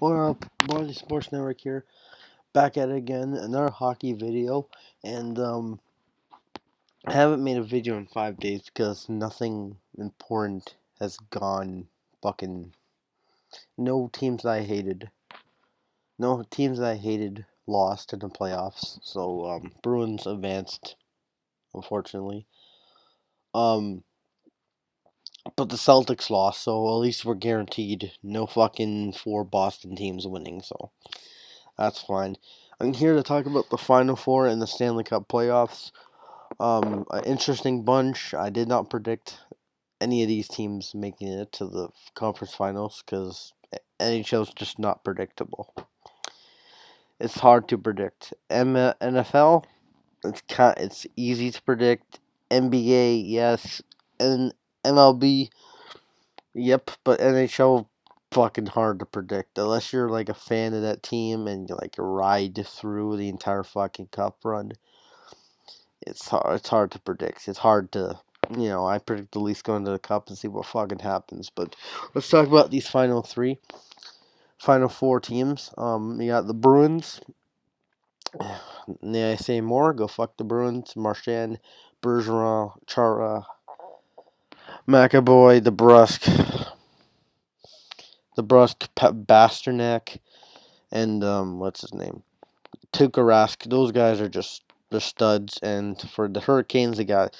What up, Barley Sports Network here, back at it again, another hockey video, and I haven't made a video in 5 days because nothing important has gone fucking, no teams that I hated, no teams that I hated lost in the playoffs, so, Bruins advanced, unfortunately, um, but the Celtics lost, so at least we're guaranteed no fucking 4 Boston teams winning, so that's fine. I'm here to talk about the Final Four and the Stanley Cup Playoffs. An interesting bunch. I did not predict any of these teams making it to the conference finals because NHL is just not predictable. It's hard to predict. NFL, it's easy to predict. NBA, yes, and MLB, yep, but NHL fucking hard to predict unless you're like a fan of that team and you like ride through the entire fucking cup run. It's hard to predict. It's hard to I predict the Leafs going to the cup and see what fucking happens. But let's talk about these final four teams. You got the Bruins. May I say more? Go fuck the Bruins. Marchand, Bergeron, Chara, McAvoy, Basternak, and what's his name? Tuukka Rask. Those guys are just the studs. And for the Hurricanes, they got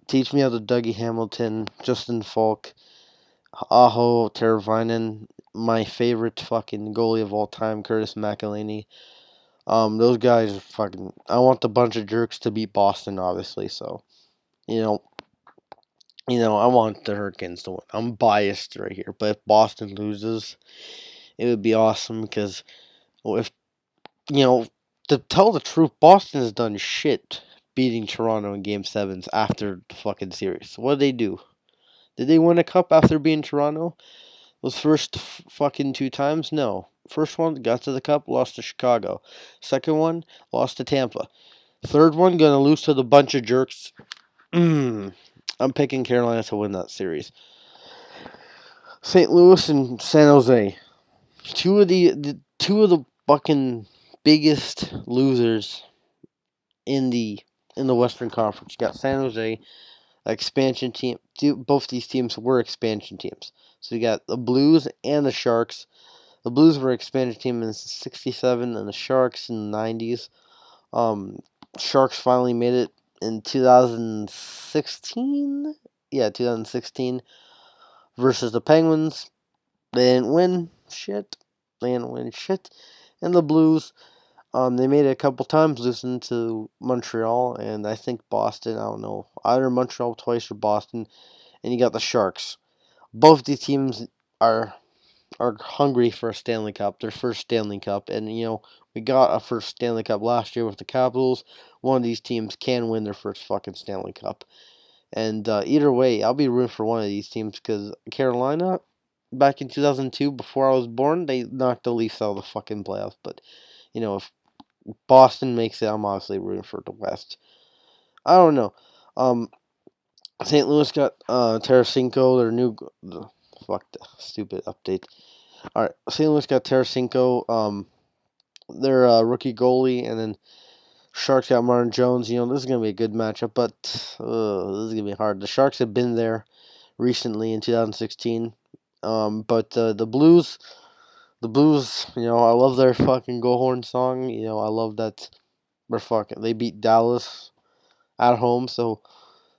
Teach Me How to Dougie Hamilton, Justin Falk, Aho Teravainen, my favorite fucking goalie of all time, Curtis McElhinney. Those guys are fucking. I want the bunch of jerks to beat Boston, obviously. So you know, I want the Hurricanes to win. I'm biased right here, but if Boston loses, it would be awesome because if you know, to tell the truth, Boston has done shit beating Toronto in Game Sevens after the fucking series. What did they do? Did they win a cup after beating Toronto? Those first fucking 2 times? No. First one, got to the cup, lost to Chicago. Second one, lost to Tampa. Third one, gonna lose to the bunch of jerks. I'm picking Carolina to win that series. St. Louis and San Jose. Two of the fucking biggest losers in the Western Conference. You got San Jose, expansion team. Both these teams were expansion teams. So you got the Blues and the Sharks. The Blues were expansion team in '67, and the Sharks in the '90s. Um, Sharks finally made it in 2016. Yeah, 2016 versus the Penguins. They didn't win shit. They didn't win shit. And the Blues, they made it a couple times, losing to Montreal and I think Boston. I don't know, either Montreal twice or Boston. And you got the Sharks. Both these teams are hungry for a Stanley Cup, their first Stanley Cup. And, we got a first Stanley Cup last year with the Capitals. One of these teams can win their first fucking Stanley Cup. And either way, I'll be rooting for one of these teams because Carolina, back in 2002, before I was born, they knocked the Leafs out of the fucking playoffs. But, if Boston makes it, I'm obviously rooting for the West. I don't know. Um, St. Louis got Tarasenko, their new. Fuck the stupid update. All right, St. Louis got Tarasenko, their rookie goalie, and then Sharks got Martin Jones. This is gonna be a good matchup, but this is gonna be hard. The Sharks have been there recently in 2016, but the Blues, I love their fucking go horn song. I love that they beat Dallas at home, so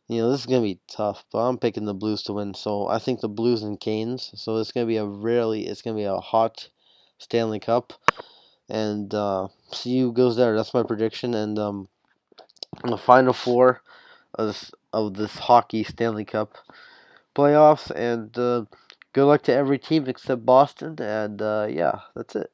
this is gonna be tough. But I'm picking the Blues to win, so I think the Blues and Canes. So it's gonna be a hot Stanley Cup. And CU goes there. That's my prediction. And the final four of this hockey Stanley Cup playoffs. And good luck to every team except Boston. And yeah, that's it.